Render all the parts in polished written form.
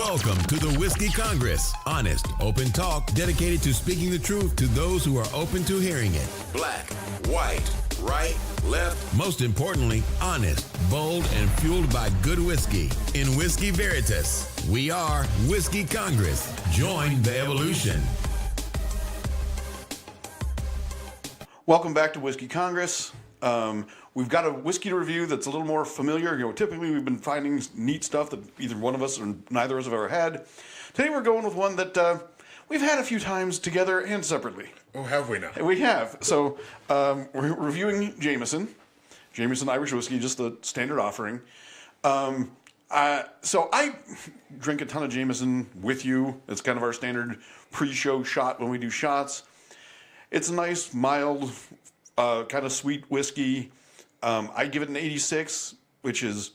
Welcome to the Whiskey Congress. Honest, open talk dedicated to speaking the truth to those who are open to hearing it. Black, white, right, left. Most importantly, honest, bold, and fueled by good whiskey. In Whiskey Veritas, we are Whiskey Congress. Join the evolution. Welcome back to Whiskey Congress. We've got a whiskey to review that's a little more familiar. Typically we've been finding neat stuff that either one of us or neither of us have ever had. Today we're going with one that we've had a few times together and separately. Oh, have we now? We have. So we're reviewing Jameson Irish Whiskey, just the standard offering. So I drink a ton of Jameson with you. It's kind of our standard pre-show shot when we do shots. It's a nice, mild, kind of sweet whiskey. I give it an 86, which is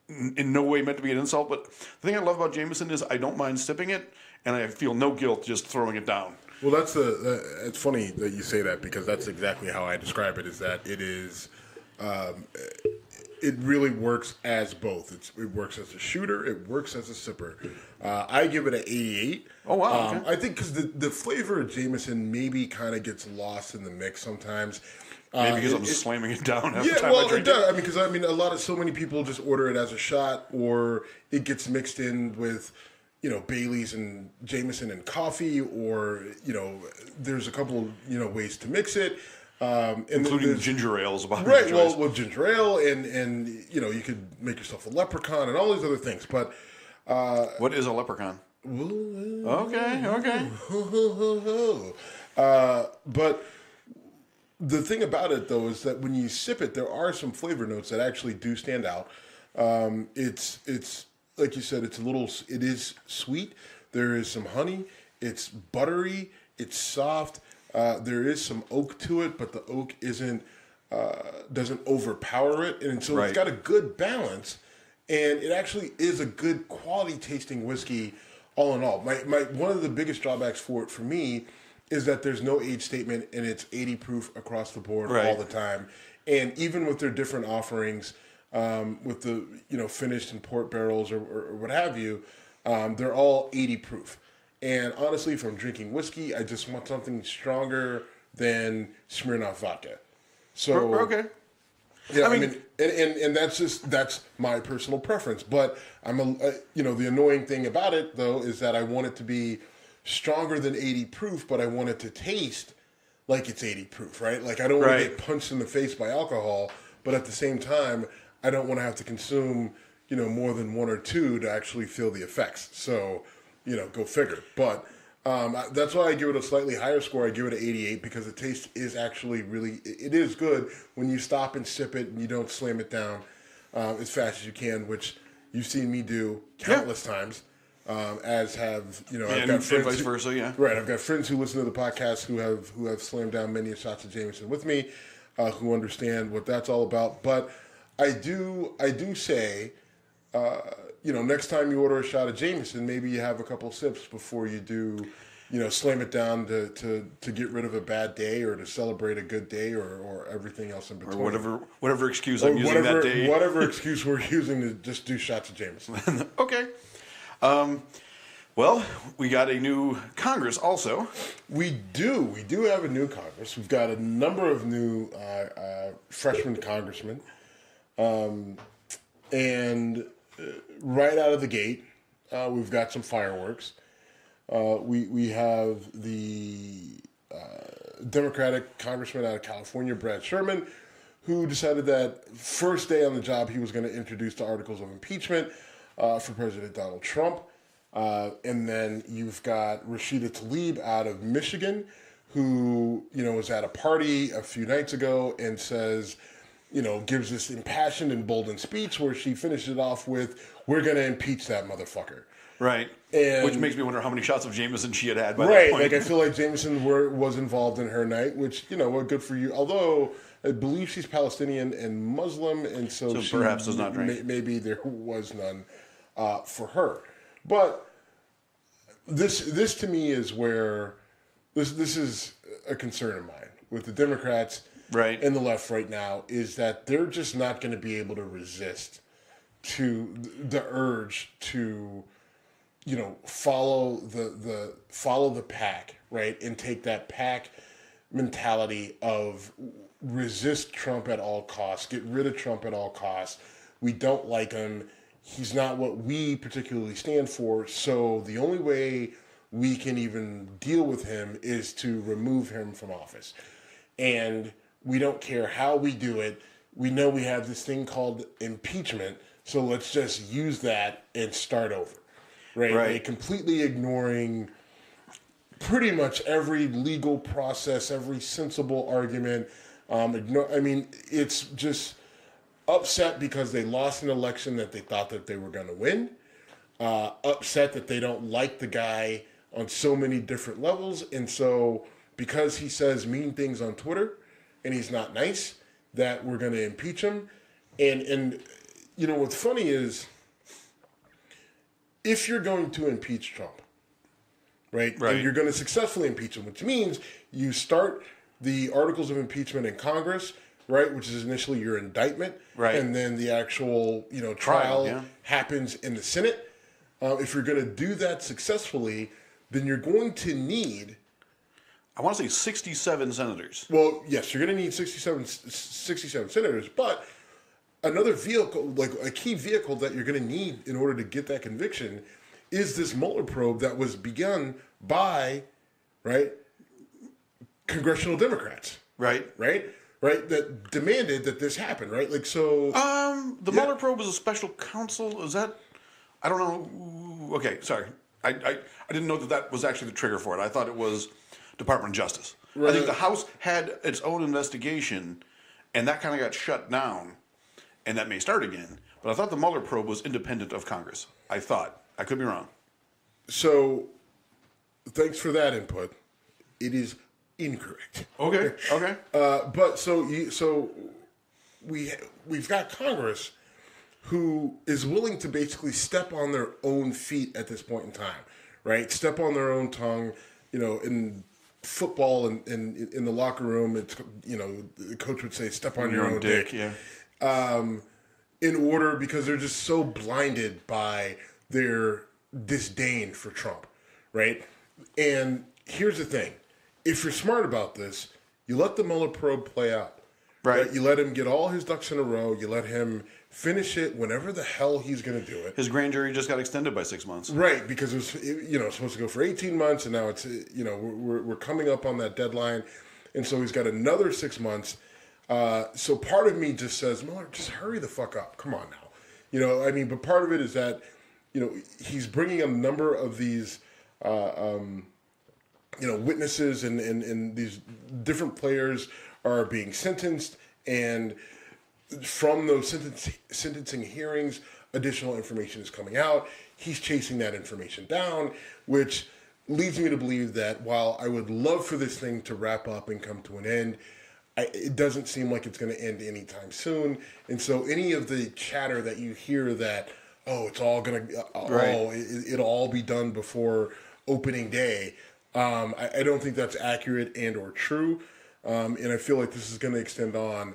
in no way meant to be an insult. But the thing I love about Jameson is I don't mind sipping it, and I feel no guilt just throwing it down. Well, it's funny that you say that because that's exactly how I describe it. Is that it is, it really works as both. It works as a shooter. It works as a sipper. I give it an 88. Oh wow! Okay. I think because the flavor of Jameson maybe kind of gets lost in the mix sometimes. Maybe because I'm slamming it down every time I drink it. Yeah, well, it does. So many people just order it as a shot, or it gets mixed in with, Bailey's and Jameson and coffee, or, there's a couple, ways to mix it. Including ginger ales. Right, well, ginger ale, and you could make yourself a leprechaun and all these other things. But what is a leprechaun? Okay. But the thing about it, though, is that when you sip it, there are some flavor notes that actually do stand out. It's like you said, it is sweet. There is some honey. It's buttery. It's soft. There is some oak to it, but the oak doesn't overpower it, and so It's got a good balance. And it actually is a good quality tasting whiskey, all in all. My one of the biggest drawbacks for it for me is that there's no age statement, and it's 80 proof across the board all the time. And even with their different offerings, with the finished in port barrels or what have you, they're all 80 proof. And honestly, if I'm drinking whiskey, I just want something stronger than Smirnoff vodka. So okay. Yeah, and that's my personal preference. But the annoying thing about it though is that I want it to be stronger than 80 proof, but I want it to taste like it's 80 proof, right? Like I don't want to get punched in the face by alcohol, but at the same time, I don't want to have to consume, more than one or two to actually feel the effects. So, go figure. But that's why I give it a slightly higher score. I give it an 88 because the taste is actually it is good when you stop and sip it and you don't slam it down as fast as you can, which you've seen me do countless times. As have I've got friends and vice versa, yeah. Right, I've got friends who listen to the podcast who have slammed down many shots of Jameson with me, who understand what that's all about. But I do say, next time you order a shot of Jameson, maybe you have a couple sips before you do, slam it down to get rid of a bad day or to celebrate a good day or everything else in between. Or whatever excuse I'm using that day. Whatever excuse we're using to just do shots of Jameson. Okay. Well, we got a new Congress also. We do have a new Congress. We've got a number of new freshman congressmen. And right out of the gate, we've got some fireworks. We have the Democratic congressman out of California, Brad Sherman, who decided that first day on the job he was going to introduce the Articles of Impeachment for President Donald Trump. And then you've got Rashida Tlaib out of Michigan, who, was at a party a few nights ago and says, gives this impassioned and bolden speech where she finishes it off with, "We're going to impeach that motherfucker." Right. And, which makes me wonder how many shots of Jameson she had by that point. Right. Like, I feel like Jameson was involved in her night, which, well, good for you. Although I believe she's Palestinian and Muslim, and so she perhaps does not drink. Maybe there was none for her. But this to me is where this is a concern of mine with the Democrats and the left right now, is that they're just not going to be able to resist to the urge to follow the pack, right, and take that pack mentality of resist Trump at all costs, get rid of Trump at all costs. We don't like him. He's not what we particularly stand for. So the only way we can even deal with him is to remove him from office. And we don't care how we do it. We know we have this thing called impeachment. So let's just use that and start over. Right? Like completely ignoring pretty much every legal process, every sensible argument. It's just upset because they lost an election that they thought that they were going to win. Upset that they don't like the guy on so many different levels. And so because he says mean things on Twitter and he's not nice, that we're going to impeach him. And what's funny is if you're going to impeach Trump, right, and you're going to successfully impeach him, which means you start the Articles of Impeachment in Congress, right, which is initially your indictment, and then the actual trial happens in the Senate. If you're going to do that successfully, then you're going to need, I want to say 67 senators. Well, yes, you're going to need 67 senators, but another vehicle, like a key vehicle that you're going to need in order to get that conviction is this Mueller probe that was begun by, congressional Democrats. Right, that demanded that this happen, right? Like, so... The Mueller probe was a special counsel. Is that... I don't know. Okay, sorry. I didn't know that was actually the trigger for it. I thought it was Department of Justice. Right. I think the House had its own investigation, and that kind of got shut down, and that may start again. But I thought the Mueller probe was independent of Congress. I thought. I could be wrong. So, thanks for that input. It is incorrect. Okay. But we've got Congress who is willing to basically step on their own feet at this point in time, right? Step on their own tongue. In football and in the locker room, it's the coach would say, "Step on your own dick." In order, because they're just so blinded by their disdain for Trump, right? And here's the thing. If you're smart about this, you let the Mueller probe play out. Right? You let him get all his ducks in a row. You let him finish it whenever the hell he's going to do it. His grand jury just got extended by 6 months. Right, because it was supposed to go for 18 months, and now it's we're coming up on that deadline, and so he's got another 6 months. So part of me just says, Mueller, just hurry the fuck up. Come on now. But part of it is that he's bringing a number of these witnesses and these different players are being sentenced, and from those sentencing hearings, additional information is coming out. He's chasing that information down, which leads me to believe that while I would love for this thing to wrap up and come to an end, it doesn't seem like it's going to end anytime soon. And so any of the chatter that you hear that, it's all going to, it'll all be done before opening day, I don't think that's accurate and or true. And I feel like this is going to extend on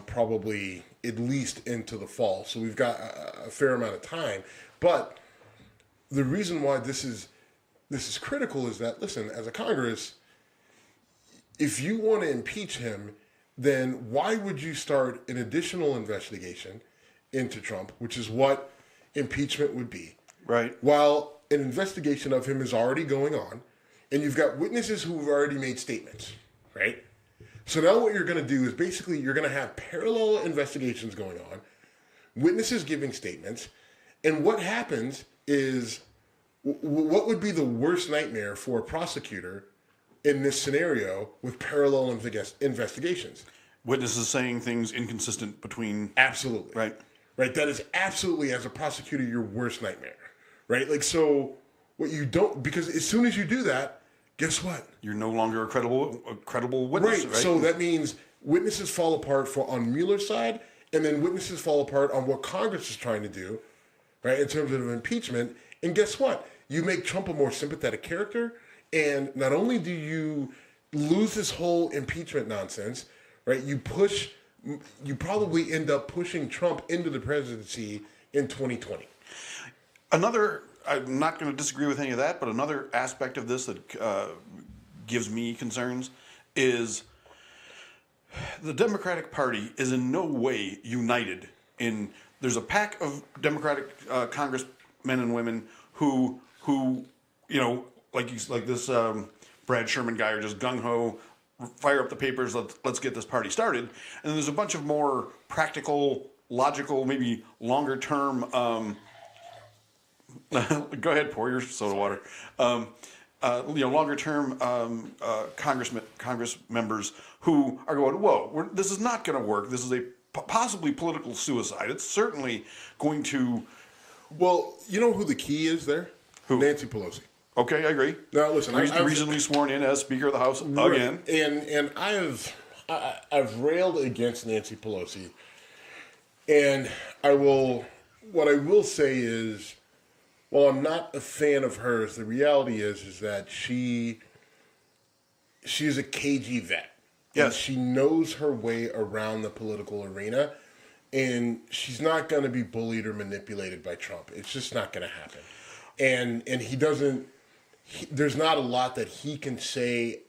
probably at least into the fall. So we've got a fair amount of time. But the reason why this is critical is that, listen, as a Congress, if you want to impeach him, then why would you start an additional investigation into Trump, which is what impeachment would be? Right. While an investigation of him is already going on, and you've got witnesses who have already made statements, right? So now what you're going to do is basically you're going to have parallel investigations going on, witnesses giving statements, and what happens is what would be the worst nightmare for a prosecutor in this scenario with parallel investigations? Witnesses saying things inconsistent between... Absolutely. Right. That is absolutely, as a prosecutor, your worst nightmare. Right? Like, so what you don't... Because as soon as you do that, guess what? You're no longer a credible witness, right? So that means witnesses fall apart on Mueller's side, and then witnesses fall apart on what Congress is trying to do, right, in terms of impeachment. And guess what? You make Trump a more sympathetic character, and not only do you lose this whole impeachment nonsense, right, you probably end up pushing Trump into the presidency in 2020. Another I'm not going to disagree with any of that, but another aspect of this that gives me concerns is the Democratic Party is in no way united in. There's a pack of Democratic congressmen and women who like this Brad Sherman guy are just gung ho, fire up the papers, let's get this party started. And then there's a bunch of more practical, logical, maybe longer term. Go ahead, pour your soda water. Longer term Congress members who are going, whoa, this is not going to work. This is a possibly political suicide. It's certainly going to. Well, you know who the key is there? Who? Nancy Pelosi. Okay, I agree. Now listen, recently sworn in as Speaker of the House again, and I've railed against Nancy Pelosi, and what I will say is, while I'm not a fan of hers, the reality is that she's a cagey vet. Yes, and she knows her way around the political arena, and she's not going to be bullied or manipulated by Trump. It's just not going to happen, and he doesn't. There's not a lot that he can say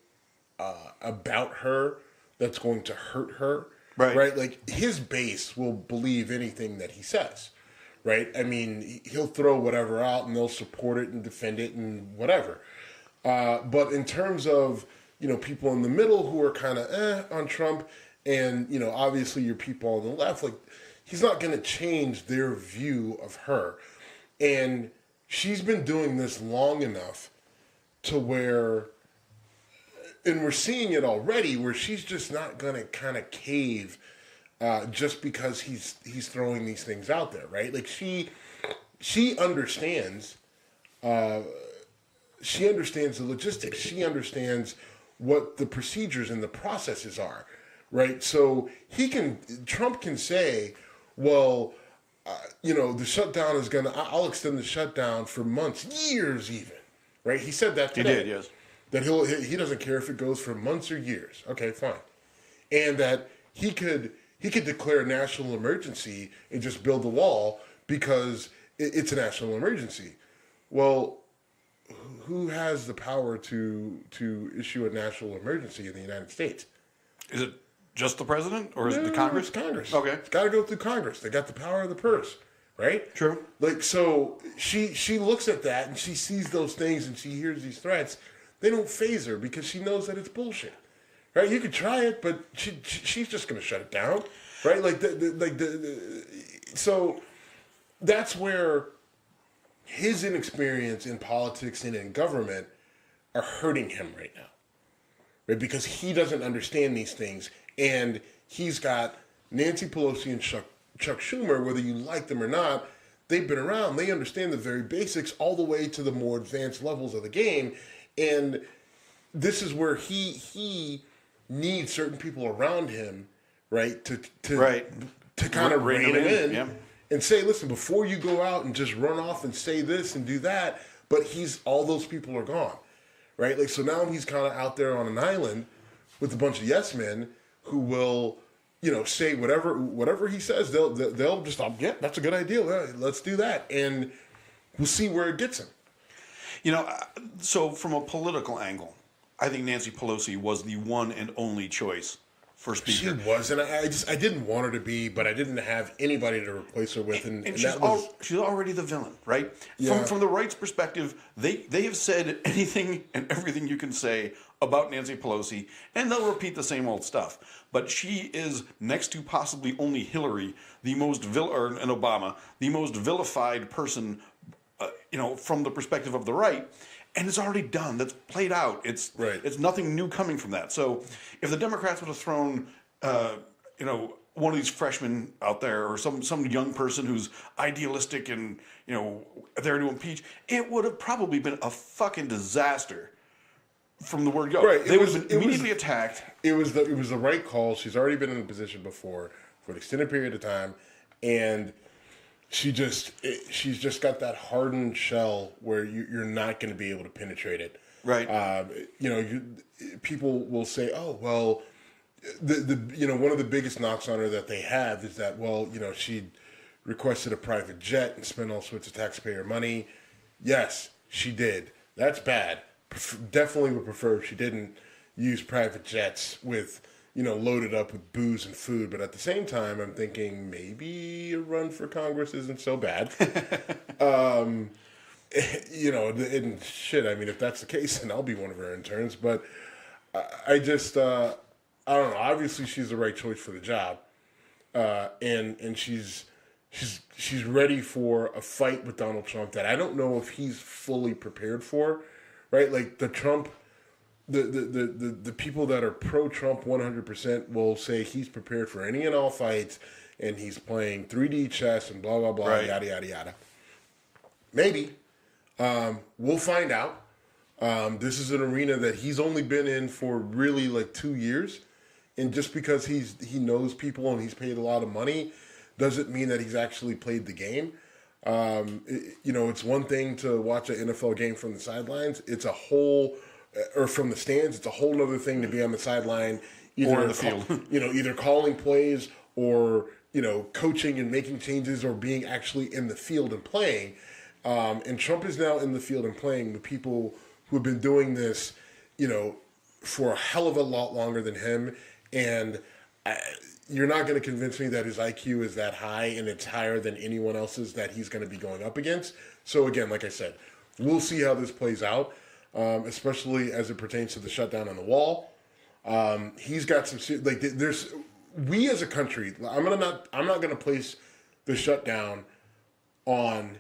about her that's going to hurt her, right? Like, his base will believe anything that he says, right? I mean, he'll throw whatever out and they'll support it and defend it and whatever. But in terms of, people in the middle who are kind of on Trump and, obviously your people on the left, like, he's not going to change their view of her. And she's been doing this long enough to where, and we're seeing it already, where she's just not going to kind of cave just because he's throwing these things out there, right? Like, she understands, she understands the logistics. She understands what the procedures and the processes are, right? So Trump can say, well, the shutdown is I'll extend the shutdown for months, years even. Right, he said that today. He did, yes. That he doesn't care if it goes for months or years. Okay, fine. And that he could declare a national emergency and just build a wall because it's a national emergency. Well, who has the power to issue a national emergency in the United States? Is it just the president, or is it the Congress? It's Congress. Okay, it's got to go through Congress. They got the power of the purse. Right? True. Like, so she looks at that and she sees those things and she hears these threats. They don't faze her because she knows that it's bullshit. Right? You could try it, but she's just going to shut it down. Right? So that's where his inexperience in politics and in government are hurting him right now. Right? Because he doesn't understand these things, and he's got Nancy Pelosi and Chuck Schumer, whether you like them or not, they've been around. They understand the very basics all the way to the more advanced levels of the game. And this is where he needs certain people around him, right, to kind of rein him in yeah. And say, listen, before you go out and just run off and say this and do that, but all those people are gone, right? Like, so now he's kind of out there on an island with a bunch of yes men who will, say whatever he says, they'll just, yeah, that's a good idea. Let's do that. And we'll see where it gets him. So from a political angle, I think Nancy Pelosi was the one and only choice for Speaker. She was, and I didn't want her to be, but I didn't have anybody to replace her with. And she's already the villain, right? Yeah. From the right's perspective, they have said anything and everything you can say about Nancy Pelosi, and they'll repeat the same old stuff. But she is, next to possibly only Hillary, and Obama, the most vilified person, from the perspective of the right. And it's already done. That's played out. It's nothing new coming from that. So if the Democrats would have thrown, one of these freshmen out there, or some young person who's idealistic and there to impeach, it would have probably been a fucking disaster from the word go. Right. They would have been immediately attacked. It was the right call. She's already been in a position before for an extended period of time, and she's just got that hardened shell where you're not going to be able to penetrate it. Right. People will say, "Oh, well, one of the biggest knocks on her that they have is that, she requested a private jet and spent all sorts of taxpayer money. Yes, she did. That's bad. Definitely would prefer if she didn't use private jets with, loaded up with booze and food. But at the same time, I'm thinking maybe a run for Congress isn't so bad. And shit, I mean, if that's the case, then I'll be one of her interns. But I just, I don't know. Obviously, she's the right choice for the job. And she's ready for a fight with Donald Trump that I don't know if he's fully prepared for, right? Like the Trump, the people that are pro-Trump 100% will say he's prepared for any and all fights, and he's playing 3D chess and blah blah blah, right. Yada yada yada. Maybe we'll find out. This is an arena that he's only been in for really like 2 years, and just because he knows people and he's paid a lot of money doesn't mean that he's actually played the game. It's one thing to watch an NFL game from the sidelines. It's a whole, or from the stands. It's a whole other thing to be on the sideline, or in the field. Either calling plays or coaching and making changes, or being actually in the field and playing. And Trump is now in the field and playing with people who have been doing this, for a hell of a lot longer than him. And you're not going to convince me that his IQ is that high and it's higher than anyone else's that he's going to be going up against. So again, like I said, we'll see how this plays out, especially as it pertains to the shutdown on the wall. He's got some we as a country. I'm not going to place the shutdown on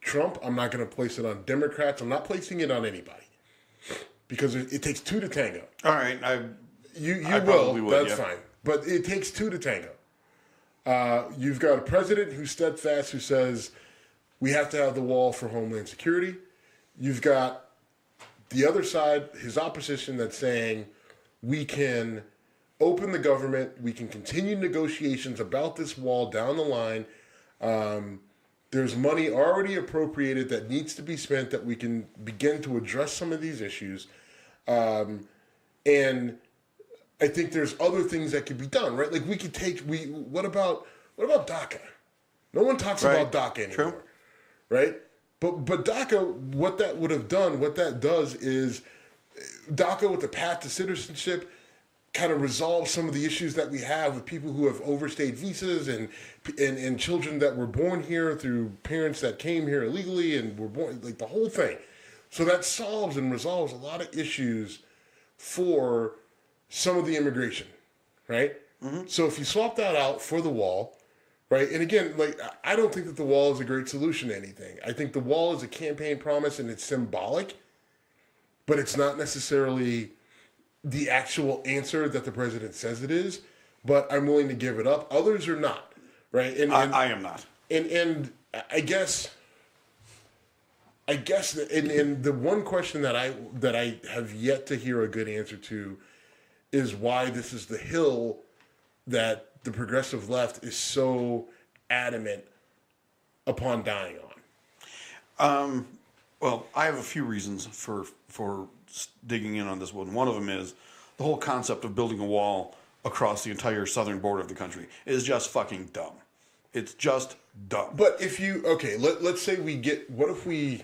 Trump. I'm not going to place it on Democrats. I'm not placing it on anybody because it takes two to tango. All right, you will. That's fine. But it takes two to tango. You've got a president who's steadfast, who says we have to have the wall for Homeland Security. You've got the other side, his opposition, that's saying we can open the government, we can continue negotiations about this wall down the line. There's money already appropriated that needs to be spent, that we can begin to address some of these issues. And I think there's other things that could be done, right? Like what about DACA? No one talks about DACA anymore, True. Right? But DACA, what that would have done, what that does is DACA with the path to citizenship kind of resolves some of the issues that we have with people who have overstayed visas and children that were born here through parents that came here illegally and were born, like the whole thing. So that solves and resolves a lot of issues for some of the immigration, right? Mm-hmm. So if you swap that out for the wall, right? And again, like, I don't think that the wall is a great solution to anything. I think the wall is a campaign promise and it's symbolic, but it's not necessarily the actual answer that the president says it is. But I'm willing to give it up. Others are not, right? And I am not. And I guess the one question that I have yet to hear a good answer to is why this is the hill that the progressive left is so adamant upon dying on. Well, I have a few reasons for digging in on this one. One of them is the whole concept of building a wall across the entire southern border of the country is just fucking dumb. It's just dumb. But if you let's say what if we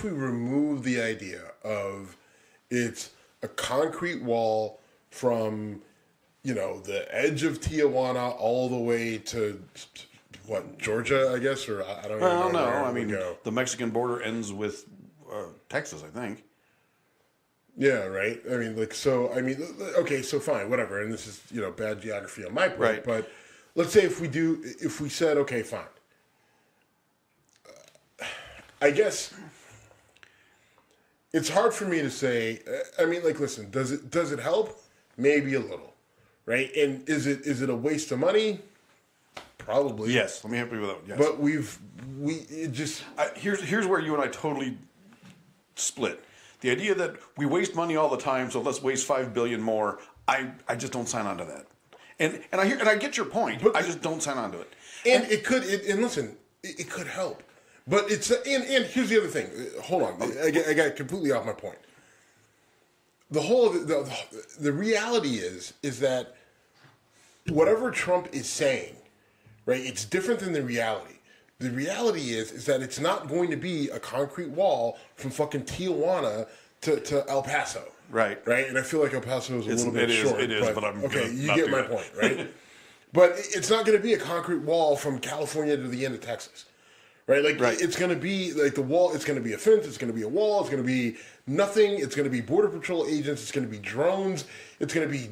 remove the idea of it's a concrete wall from, the edge of Tijuana all the way to, Georgia, I guess? Or I don't even know. I mean, the Mexican border ends with Texas, I think. Yeah, right? I mean, okay, so fine, whatever. And this is, bad geography on my part. Right. But let's say if we said, okay, fine. I guess it's hard for me to say. I mean, listen, does it help? Maybe a little, right? And is it a waste of money? Probably. Yes. Let me help you with that. Yes. But here's where you and I totally split. The idea that we waste money all the time, so let's waste $5 billion more. I just don't sign on to that. And I get your point. But I just don't sign on to it. And it could. Listen, it could help. But it's and here's the other thing. Hold on, I got completely off my point. The reality is that whatever Trump is saying, right? It's different than the reality. The reality is that it's not going to be a concrete wall from fucking Tijuana to El Paso. Right. Right? And I feel like El Paso is a little bit short. It is, but I'm okay, gonna you not get do my that. point, right? But it's not going to be a concrete wall from California to the end of Texas. Right? Like, it's going to be, like, the wall, it's going to be a fence, it's going to be a wall, it's going to be nothing, it's going to be Border Patrol agents, it's going to be drones, it's going to be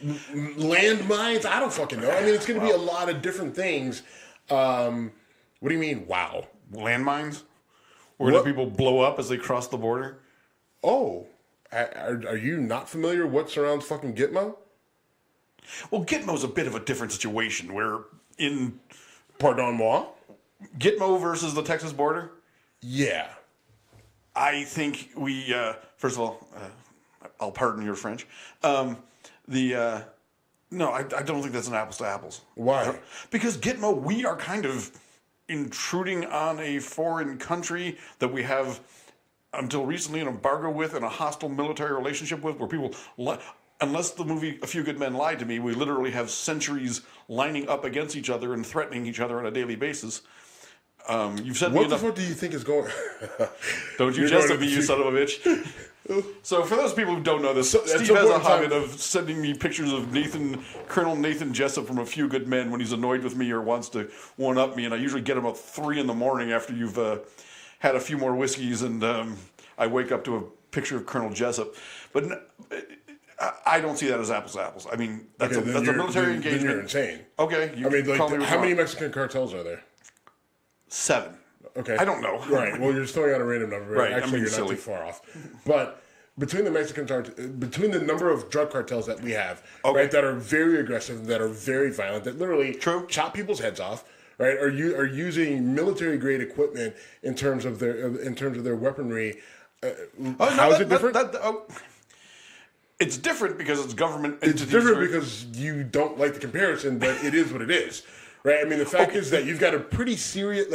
landmines, I don't fucking know. I mean, it's going to be a lot of different things. What do you mean, wow? Landmines? Where do people blow up as they cross the border? Oh, are you not familiar what surrounds fucking Gitmo? Well, Gitmo's a bit of a different situation where in... Pardon moi? Gitmo versus the Texas border? Yeah. I think we... first of all, I'll pardon your French. No, I don't think that's an apples to apples. Why? Because Gitmo, we are kind of intruding on a foreign country that we have until recently an embargo with and a hostile military relationship with, where people, unless the movie A Few Good Men Lied to Me, we literally have centuries lining up against each other and threatening each other on a daily basis. You've said what the fuck do you think is going? Don't you jest at me, you son of a bitch. So for those people who don't know this, Steve has a habit of sending me pictures of Colonel Nathan Jessup from A Few Good Men when he's annoyed with me or wants to one-up me, and I usually get him at 3 a.m. after you've had a few more whiskeys, and I wake up to a picture of Colonel Jessup. But I don't see that as apples to apples. I mean, that's a military engagement. Then you're insane. Okay. How many Mexican cartels are there? 7. Okay. I don't know. Right. Well, you're just throwing out a random number. Right. Actually, you're not too far off. But between between the number of drug cartels that we have, right, that are very aggressive, that are very violent, that literally chop people's heads off, right, are using military grade equipment in terms of their weaponry. How is it different? It's different because it's government. It's different because you don't like the comparison, but it is what it is, right? I mean, the fact is that you've got a pretty serious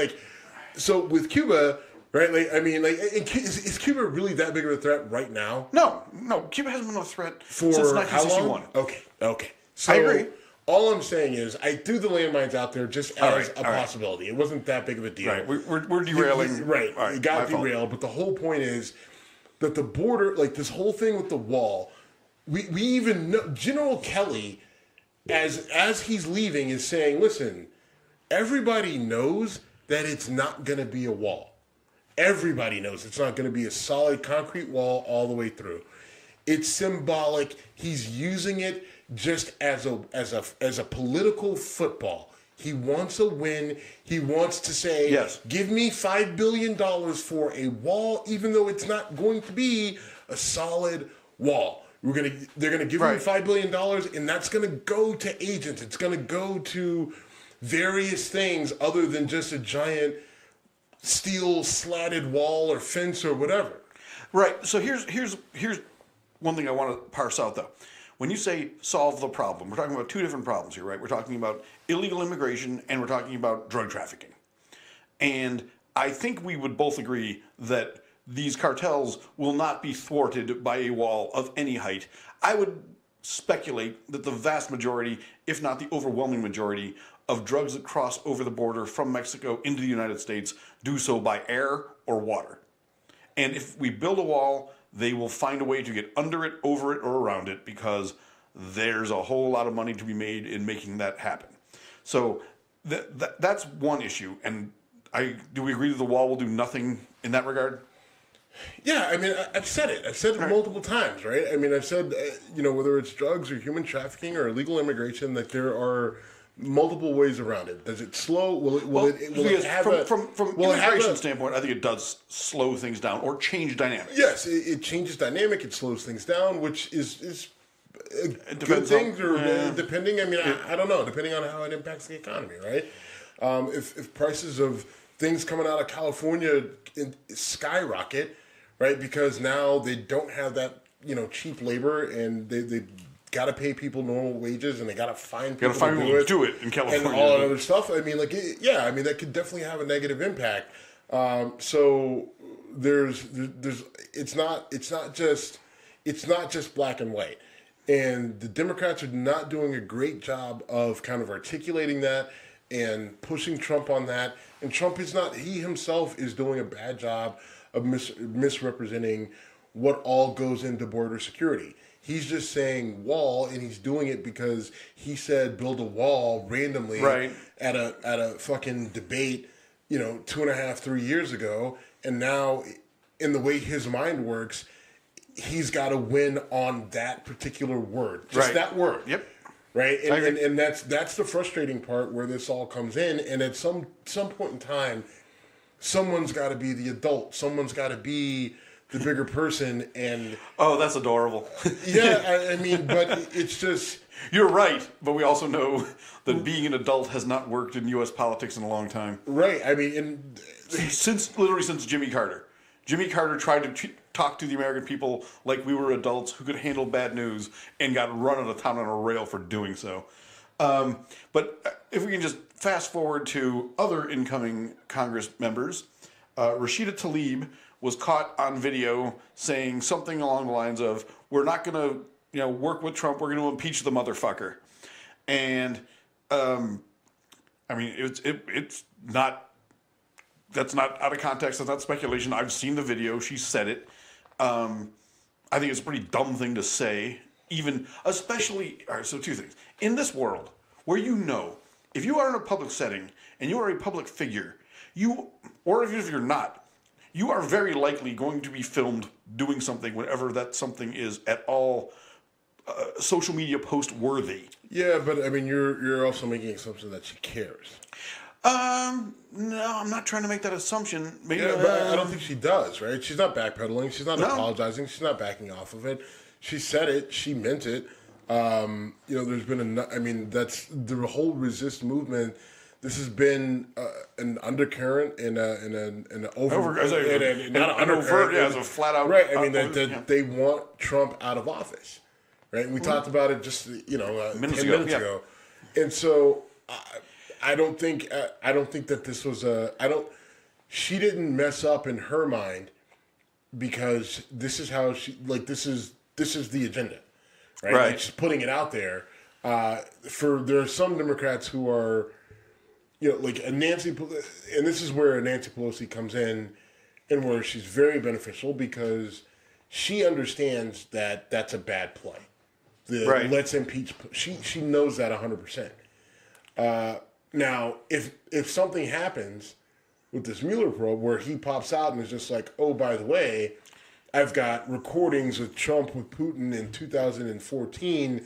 So with Cuba, right? Is Cuba really that big of a threat right now? No. Cuba hasn't been a threat since How 1961. long? Okay. So I agree. All I'm saying is I threw the landmines out there just as a possibility. It wasn't that big of a deal. Right. We're derailing. Right. It got derailed. But the whole point is that the border, this whole thing with the wall, we even know General Kelly, as he's leaving, is saying, listen, everybody knows that it's not going to be a wall. Everybody knows it's not going to be a solid concrete wall all the way through. It's symbolic. He's using it just as a political football. He wants a win. He wants to say, yes, give me $5 billion for a wall, even though it's not going to be a solid wall. They're gonna give him $5 billion, and that's gonna go to agents. It's gonna go to various things other than just a giant steel slatted wall or fence or whatever. Right. So here's one thing I want to parse out, though. When you say solve the problem, we're talking about two different problems here, right? We're talking about illegal immigration and we're talking about drug trafficking. And I think we would both agree that these cartels will not be thwarted by a wall of any height. I would speculate that the vast majority, if not the overwhelming majority, of drugs that cross over the border from Mexico into the United States do so by air or water. And if we build a wall, they will find a way to get under it, over it, or around it, because there's a whole lot of money to be made in making that happen. So that's one issue. And do we agree that the wall will do nothing in that regard? Yeah, I mean, I've said it. I've said it multiple times, right? I mean, I've said, whether it's drugs or human trafficking or illegal immigration, that there are multiple ways around it. Does it slow? Will it have from immigration standpoint, I think it does slow things down or change dynamics. Yes, it changes dynamic. It slows things down, which is good things depending. I mean, I don't know. Depending on how it impacts the economy, right? If prices of things coming out of California skyrocket, right? Because now they don't have that cheap labor, and they got to pay people normal wages, and they got to find people to do it in California, and all that other stuff. I mean, that could definitely have a negative impact. So there's it's not just black and white, and the Democrats are not doing a great job of kind of articulating that and pushing Trump on that. And Trump is not, he himself is doing a bad job of misrepresenting what all goes into border security. He's just saying wall, and he's doing it because he said build a wall randomly at a fucking debate, 2.5, 3 years ago. And now, in the way his mind works, he's got to win on that particular word. Just that word. Yep. Right? And that's the frustrating part where this all comes in. And at some point in time, someone's got to be the adult. Someone's got to be the bigger person. And oh, that's adorable. Yeah, I mean, but it's just... You're right, but we also know that being an adult has not worked in U.S. politics in a long time. Right, I mean... Since Jimmy Carter. Jimmy Carter tried to talk to the American people like we were adults who could handle bad news and got run out of town on a rail for doing so. But if we can just fast forward to other incoming Congress members, Rashida Tlaib was caught on video saying something along the lines of, we're not going to work with Trump, we're going to impeach the motherfucker. And, I mean, it's not... That's not out of context. That's not speculation. I've seen the video. She said it. I think it's a pretty dumb thing to say. Especially, all right, so two things. In this world, where if you are in a public setting and you are a public figure, or even if you're not, you are very likely going to be filmed doing something whenever that something is at all social media post worthy. Yeah, but I mean, you're also making an assumption that she cares. No, I'm not trying to make that assumption. Maybe, yeah, but I don't think she does, right? She's not backpedaling. She's not apologizing. She's not backing off of it. She said it. She meant it. There's been that's the whole resist movement. This has been an undercurrent and an overt, as a flat out right. I mean they want Trump out of office, right? And we talked about it just 10 minutes ago, and so. I don't think that this was she didn't mess up in her mind because this is how this is the agenda, right? Like she's putting it out there. There are some Democrats who are, like a Nancy, and this is where Nancy Pelosi comes in, and where she's very beneficial because she understands that that's a bad play. Let's impeach. She knows that 100%. Now, if something happens with this Mueller probe where he pops out and is just like, oh, by the way, I've got recordings with Trump with Putin in 2014,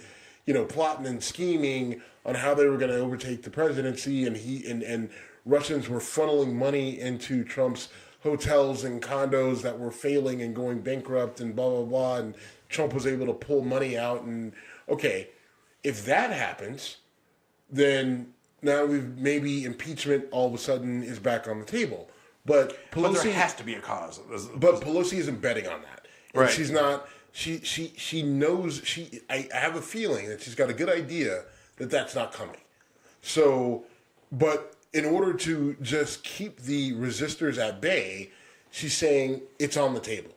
plotting and scheming on how they were going to overtake the presidency, and Russians were funneling money into Trump's hotels and condos that were failing and going bankrupt and blah, blah, blah, and Trump was able to pull money out. And, okay, if that happens, then... Now maybe impeachment all of a sudden is back on the table, but Pelosi there has to be a cause. But Pelosi isn't betting on that. And right? She's not. She knows. I have a feeling that she's got a good idea that that's not coming. So, but in order to just keep the resistors at bay, she's saying it's on the table.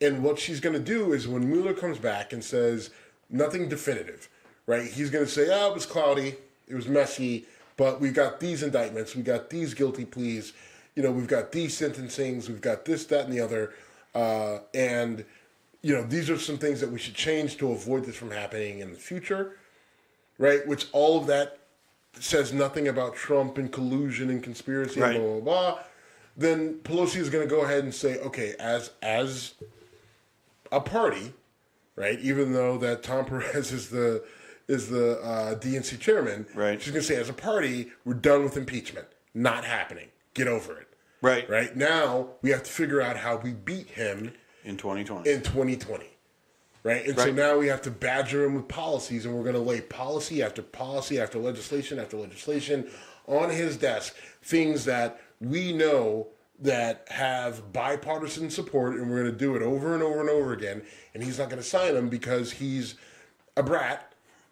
And what she's going to do is when Mueller comes back and says nothing definitive, right? He's going to say, it was cloudy, it was messy. But we've got these indictments, we've got these guilty pleas, we've got these sentencings, we've got this, that, and the other. And these are some things that we should change to avoid this from happening in the future, right? Which all of that says nothing about Trump and collusion and conspiracy and blah, blah, blah. Then Pelosi is going to go ahead and say, okay, as a party, right, even though that Tom Perez is the DNC chairman, right? She's going to say, as a party, we're done with impeachment. Not happening. Get over it. Right. Right? Now, we have to figure out how we beat him in 2020. Right? And so now we have to badger him with policies, and we're going to lay policy after policy after legislation on his desk. Things that we know that have bipartisan support, and we're going to do it over and over and over again. And he's not going to sign them because he's a brat.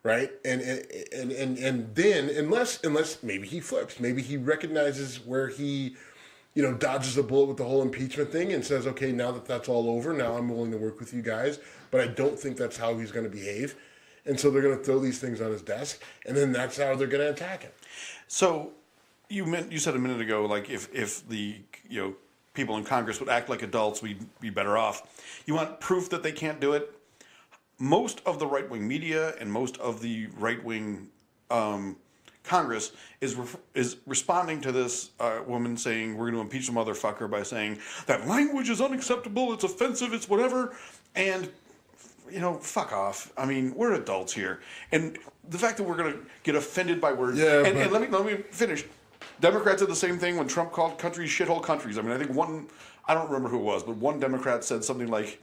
Right, and then unless maybe he flips, maybe he recognizes where he, dodges the bullet with the whole impeachment thing and says, okay, now that that's all over, now I'm willing to work with you guys. But I don't think that's how he's going to behave, and so they're going to throw these things on his desk, and then that's how they're going to attack him. So you said a minute ago, like if the people in Congress would act like adults, we'd be better off. You want proof that they can't do it? Most of the right-wing media and most of the right-wing Congress is responding to this woman saying we're going to impeach the motherfucker by saying that language is unacceptable, it's offensive, it's whatever, and fuck off. I mean, we're adults here, and the fact that we're going to get offended by words. Yeah, and let me finish. Democrats did the same thing when Trump called countries shithole countries. I mean, I think I don't remember who it was, but one Democrat said something like,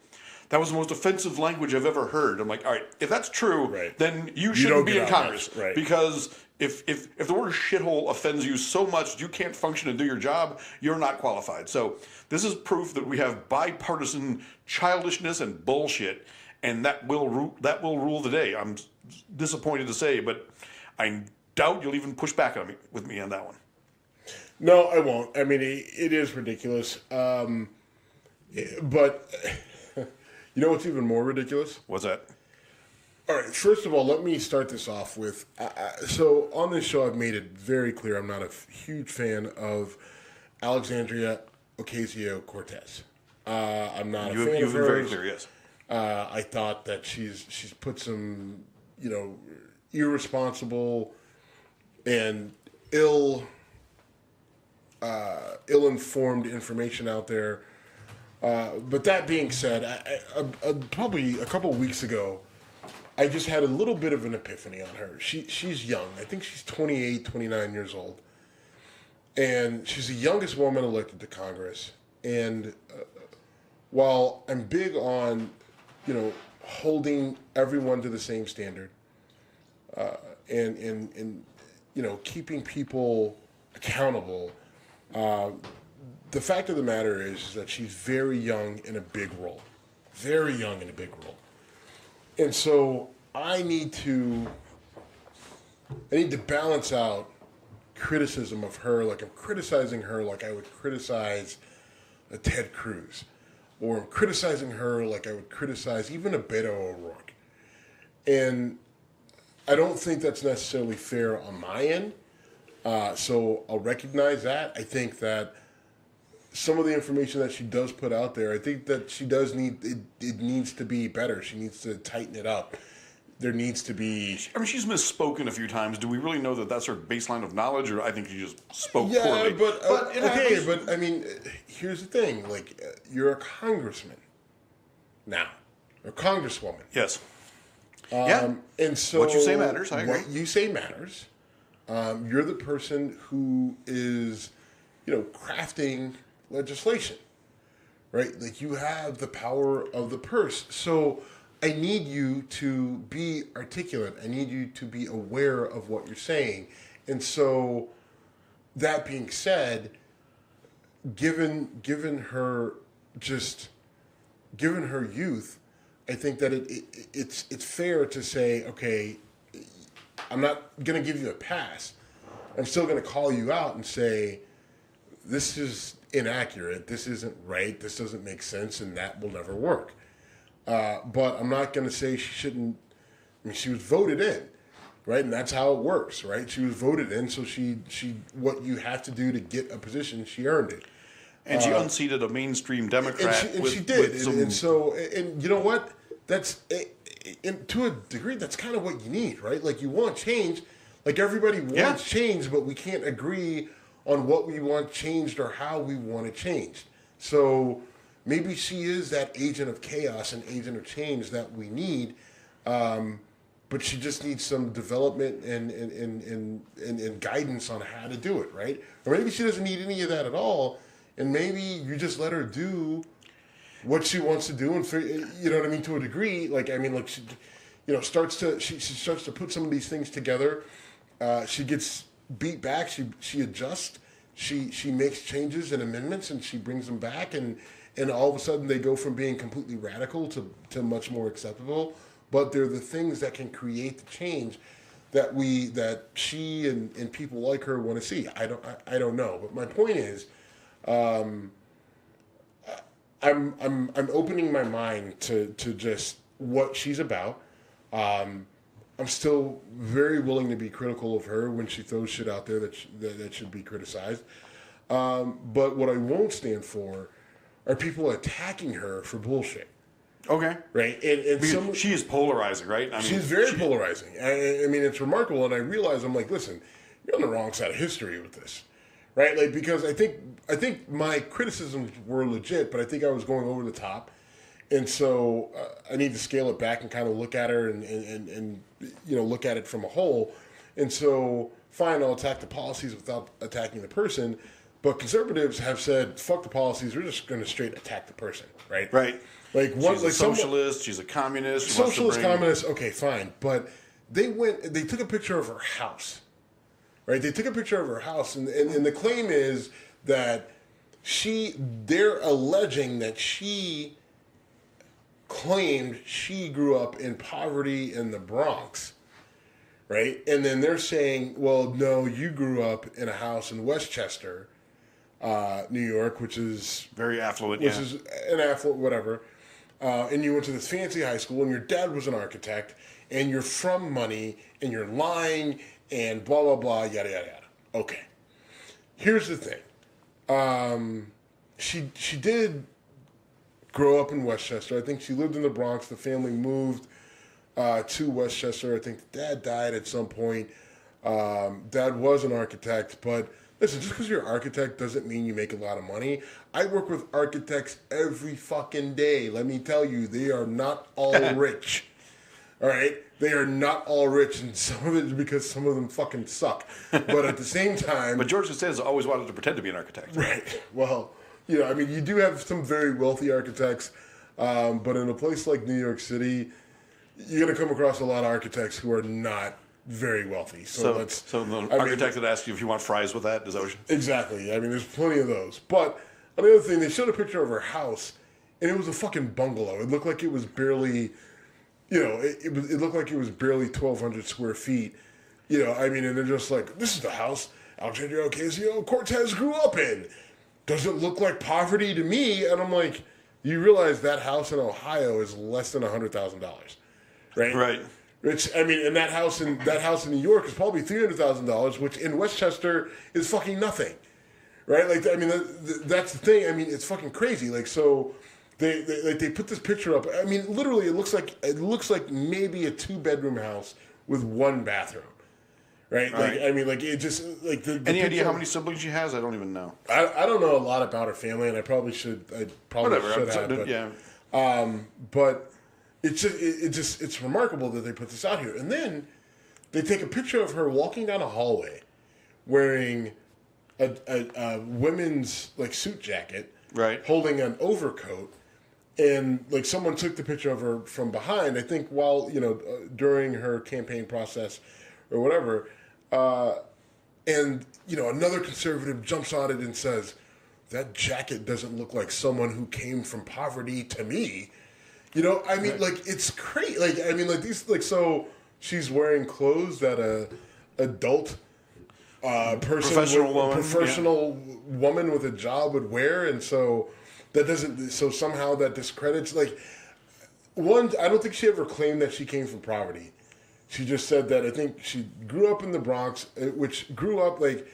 that was the most offensive language I've ever heard. I'm like, all right, if that's true, right, then you shouldn't be in Congress. Right. Because if the word shithole offends you so much that you can't function and do your job, you're not qualified. So this is proof that we have bipartisan childishness and bullshit, and that will rule the day. I'm disappointed to say, but I doubt you'll even push back on me with me on that one. No, I won't. I mean, it is ridiculous. But you know what's even more ridiculous? What's that? All right, first of all, let me start this off with, so on this show I've made it very clear I'm not a huge fan of Alexandria Ocasio-Cortez. I'm not a fan of hers. You've been very clear, yes. I thought that she's put some, irresponsible and ill-informed information out there. But that being said, probably a couple of weeks ago, I just had a little bit of an epiphany on her. She's young. I think she's 28, 29 years old. And she's the youngest woman elected to Congress. And while I'm big on, holding everyone to the same standard, and keeping people accountable, the fact of the matter is that she's very young in a big role. Very young in a big role. And so I need to balance out criticism of her, like I'm criticizing her like I would criticize a Ted Cruz. Or I'm criticizing her like I would criticize even a Beto O'Rourke. And I don't think that's necessarily fair on my end. So I'll recognize that. I think that some of the information that she does put out there, I think that she does it needs to be better. She needs to tighten it up. There needs to be... I mean, she's misspoken a few times. Do we really know that that's her baseline of knowledge, or I think she just spoke poorly? But I mean, here's the thing. Like, you're a congressman now. Or a congresswoman. Yes. And so... What you say matters, I agree. What you say matters. You're the person who is, crafting legislation, right? Like, you have the power of the purse. So I need you to be articulate. I need you to be aware of what you're saying. And so, that being said, given her youth, I think that it's fair to say, okay, I'm not going to give you a pass. I'm still going to call you out and say, this is inaccurate, this isn't right, this doesn't make sense, and that will never work. But I'm not going to say she shouldn't. I mean, she was voted in, right? And that's how it works, right? She was voted in, so she what you have to do to get a position, she earned it. And she unseated a mainstream Democrat. And she did. And you know what? That's, to a degree, that's kind of what you need, right? Like, you want change. Like, everybody wants change, but we can't agree on what we want changed or how we want it changed. So maybe she is that agent of chaos and agent of change that we need, but she just needs some development and guidance on how to do it, right? Or maybe she doesn't need any of that at all, and maybe you just let her do what she wants to do, and you know what I mean, to a degree. Like, I mean, like, she starts to put some of these things together. She gets beat back. She adjusts. She makes changes and amendments, and she brings them back, and all of a sudden they go from being completely radical to much more acceptable. But they're the things that can create the change that she and people like her want to see. I don't know. But my point is, I'm opening my mind to just what she's about. I'm still very willing to be critical of her when she throws shit out there that should be criticized. But what I won't stand for are people attacking her for bullshit. Okay. Right? And she is polarizing, right? I mean, she's very polarizing. I mean, it's remarkable, and I realize, I'm like, listen, you're on the wrong side of history with this. Right? Like, because I think my criticisms were legit, but I think I was going over the top. And so I need to scale it back and kind of look at her and look at it from a whole. And so, fine, I'll attack the policies without attacking the person. But conservatives have said, fuck the policies, we're just going to straight attack the person, right? Right. Like she's a socialist, she's a communist. Socialist, communist, okay, fine. But they took a picture of her house, right? They took a picture of her house, and the claim is that they're alleging that she claimed she grew up in poverty in the Bronx, right? And then they're saying, well, no, you grew up in a house in Westchester, New York, which is very affluent, which is an affluent, whatever. And you went to this fancy high school, and your dad was an architect, and you're from money, and you're lying, and blah, blah, blah, yada, yada, yada. Okay. Here's the thing. She did grow up in Westchester. I think she lived in the Bronx. The family moved to Westchester. I think dad died at some point. Dad was an architect, but listen, just because you're an architect doesn't mean you make a lot of money. I work with architects every fucking day. Let me tell you, they are not all rich. All right? They are not all rich, and some of it is because some of them fucking suck. But at the same time... But George Costanza always wanted to pretend to be an architect. Right. Well, I mean, you do have some very wealthy architects, but in a place like New York City, you're going to come across a lot of architects who are not very wealthy. So the architect that asked you if you want fries with that, is that what you... Exactly. I mean, there's plenty of those. But another thing, they showed a picture of her house, and it was a fucking bungalow. It looked like it was barely, it looked like it was barely 1,200 square feet. I mean, and they're just like, this is the house Alexandria Ocasio-Cortez grew up in. Does it look like poverty to me? And I'm like, you realize that house in Ohio is less than $100,000, right? Right. Which, I mean, and that house in New York is probably $300,000, which in Westchester is fucking nothing, right? Like, I mean, that's the thing. I mean, it's fucking crazy. Like, so they put this picture up. I mean, literally, it looks like maybe a 2-bedroom house with 1 bathroom, right? Like, I mean, like it just like the any idea how many siblings she has? I don't even know. I don't know a lot about her family, and I probably should. But it's remarkable that they put this out here. And then they take a picture of her walking down a hallway wearing a women's like suit jacket, right, holding an overcoat, and like someone took the picture of her from behind, I think while, during her campaign process or whatever, and another conservative jumps on it and says, that jacket doesn't look like someone who came from poverty to me. I mean, like, it's crazy. Like, I mean, like, these, like, so she's wearing clothes that a adult professional woman with a job would wear, and so somehow that discredits, like, I don't think she ever claimed that she came from poverty. She just said that I think she grew up in the Bronx, which grew up, like,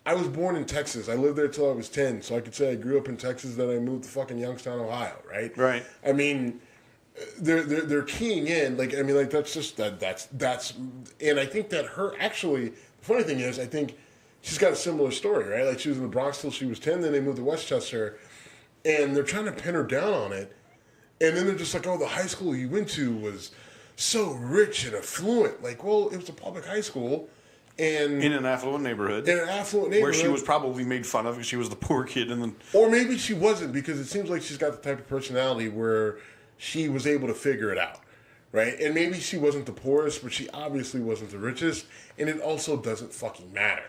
I was born in Texas. I lived there till I was 10, so I could say I grew up in Texas, then I moved to fucking Youngstown, Ohio, right? Right. I mean, they're keying in, like, I mean, like, that's just, that's, and I think that the funny thing is, I think she's got a similar story, right? Like, she was in the Bronx till she was 10, then they moved to Westchester, and they're trying to pin her down on it, and then they're just like, oh, the high school you went to was so rich and affluent. Like, well, it was a public high school. And in an affluent neighborhood. Where she was probably made fun of because she was the poor kid. Or maybe she wasn't, because it seems like she's got the type of personality where she was able to figure it out, right? And maybe she wasn't the poorest, but she obviously wasn't the richest, and it also doesn't fucking matter.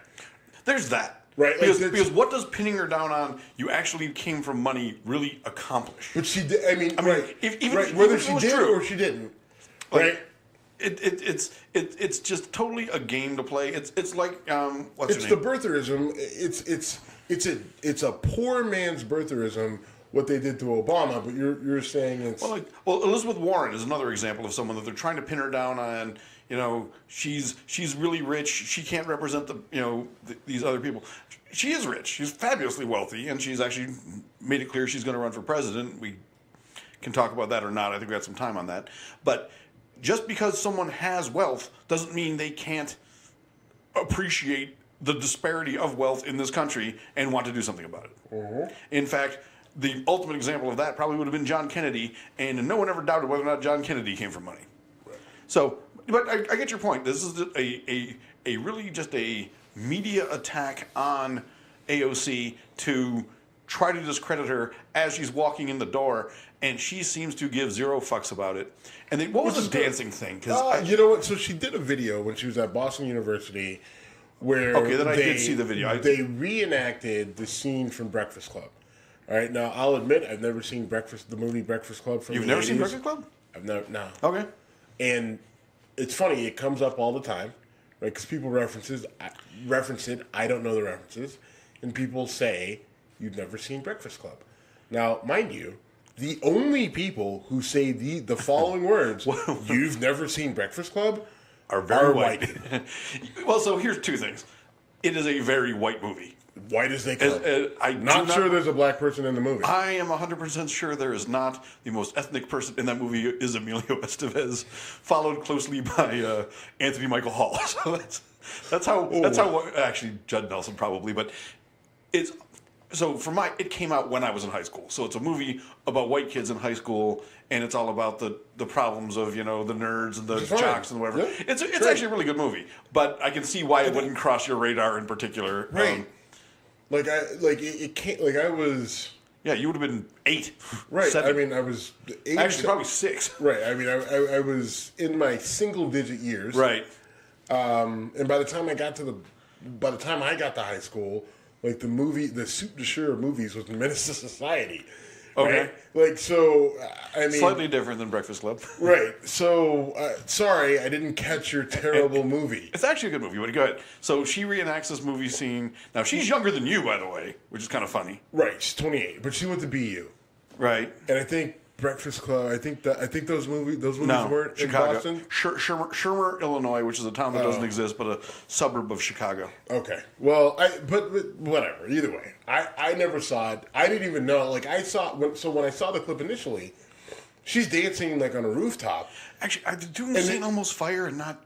There's that. Right? Because what does pinning her down on, you actually came from money, really accomplish? But she did, I mean right. Whether she did or she didn't, right? It's just totally a game to play. It's like what's it's your name? The birtherism. It's a poor man's birtherism what they did to Obama, but you're saying it's... Well, Elizabeth Warren is another example of someone that they're trying to pin her down on. She's really rich. She can't represent these other people. She is rich. She's fabulously wealthy, and she's actually made it clear she's going to run for president. We can talk about that or not. I think we got some time on that. But just because someone has wealth doesn't mean they can't appreciate the disparity of wealth in this country and want to do something about it. Mm-hmm. In fact, the ultimate example of that probably would have been John Kennedy, and no one ever doubted whether or not John Kennedy came from money. Right. So, but I get your point. This is a really just a media attack on AOC to try to discredit her as she's walking in the door, and she seems to give zero fucks about it. And then, what was the dancing thing? You know what? So she did a video when she was at Boston University where I did see the video. They reenacted the scene from Breakfast Club. All right, now I'll admit I've never seen the movie Breakfast Club from You've the never 80s. seen Breakfast Club? I've never, no. Okay. And it's funny, it comes up all the time, right? Because people reference it. I don't know the references, and people say you've never seen Breakfast Club. Now, mind you, the only people who say the following words, "You've never seen Breakfast Club," are very white. Well, so here's two things. It is a very white movie. White as they come. I'm not sure there's a black person in the movie. I am 100% sure there is not. The most ethnic person in that movie is Emilio Estevez, followed closely by Anthony Michael Hall. So that's how actually Judd Nelson probably, but it's so it came out when I was in high school. So it's a movie about white kids in high school, and it's all about the problems of the nerds and the jocks and whatever. Yeah. It's actually a really good movie, but I can see why it wouldn't cross your radar in particular. Right. It can't. Like I was. Yeah, you would have been 8. Right. 7. I mean, I was 8. Actually, probably 6. Right. I mean, I was in my single-digit years. Right. And by the time I got to high school, like the soup de jour movies was Menace to Society. Okay. Right? I mean... Slightly different than Breakfast Club. Right. So, sorry, I didn't catch your terrible movie. It's actually a good movie, but go ahead. So she reenacts this movie scene. Now, she's younger than you, by the way, which is kind of funny. Right. She's 28, but she went to BU. Right. And I think Breakfast Club, I think those movies weren't Chicago. in Boston? Shermer, Illinois, which is a town that doesn't exist, but a suburb of Chicago. Okay. Well, but whatever. Either way, I never saw it. I didn't even know. Like when I saw the clip initially, she's dancing like on a rooftop. Actually, I did the scene almost fire and not.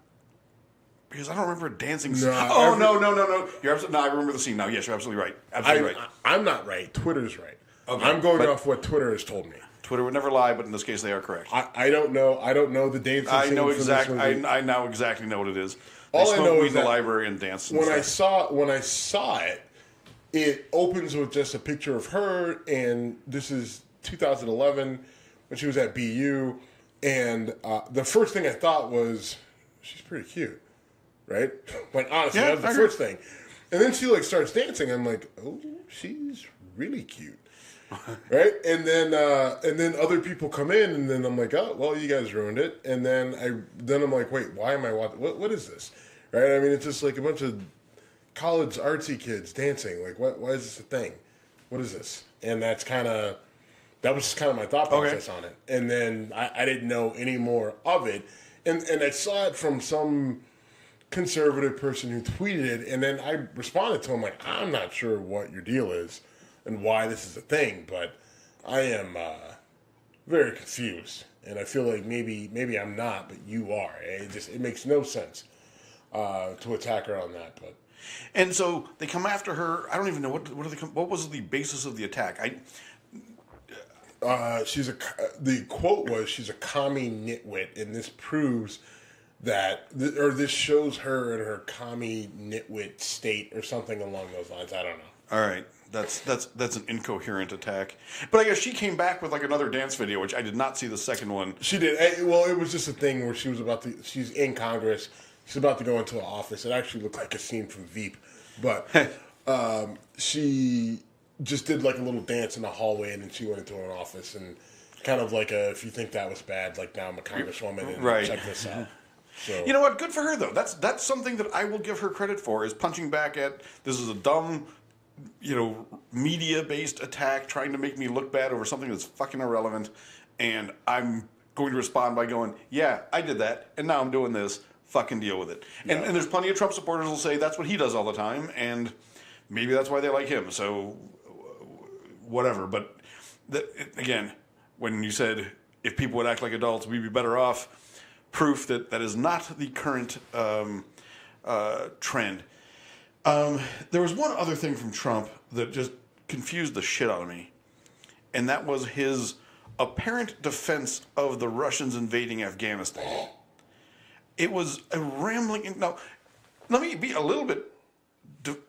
Because I don't remember a dancing scene. No, no. You're absolutely. No, I remember the scene now. Yes, you're absolutely right. Absolutely right. I'm not right. Twitter's right. Okay, I'm going off what Twitter has told me. Twitter would never lie, but in this case, they are correct. I don't know. I don't know the dancing scene. I now exactly know what it is. All I know is in the library and dance. When I saw it, it opens with just a picture of her, and this is 2011 when she was at BU, and the first thing I thought was, she's pretty cute, right? Like honestly, that was the first thing, and then she starts dancing. I'm like, oh, she's really cute. Right, and then other people come in, and then I'm like, oh, well, you guys ruined it. And then I'm like, wait, why am I watching? What is this? Right? I mean, it's just like a bunch of college artsy kids dancing. Like, why is this a thing? What is this? And that was kind of my thought process on it. And then I didn't know any more of it, and I saw it from some conservative person who tweeted it, and then I responded to him like, I'm not sure what your deal is and why this is a thing, but I am very confused, and I feel like maybe I'm not, but you are. It makes no sense to attack her on that. But and so they come after her. I don't even know what was the basis of the attack. The quote was, she's a commie nitwit, and this proves that, or this shows her in her commie nitwit state, or something along those lines. I don't know. All right. That's an incoherent attack. But I guess she came back with another dance video, which I did not see the second one. She did. Well, it was just a thing where she's in Congress. She's about to go into an office. It actually looked like a scene from Veep. But she just did a little dance in the hallway, and then she went into an office, and kind of if you think that was bad, now I'm a congresswoman, and check this out. So. You know what? Good for her, though. That's something that I will give her credit for, is punching back at, this is a dumb media-based attack trying to make me look bad over something that's fucking irrelevant, and I'm going to respond by going, yeah, I did that, and now I'm doing this. Fucking deal with it. And there's plenty of Trump supporters who will say that's what he does all the time, and maybe that's why they like him. So whatever. But again, when you said if people would act like adults, we'd be better off, proof that that is not the current trend. There was one other thing from Trump that just confused the shit out of me, and that was his apparent defense of the Russians invading Afghanistan. It was a rambling. Now, let me be a little bit,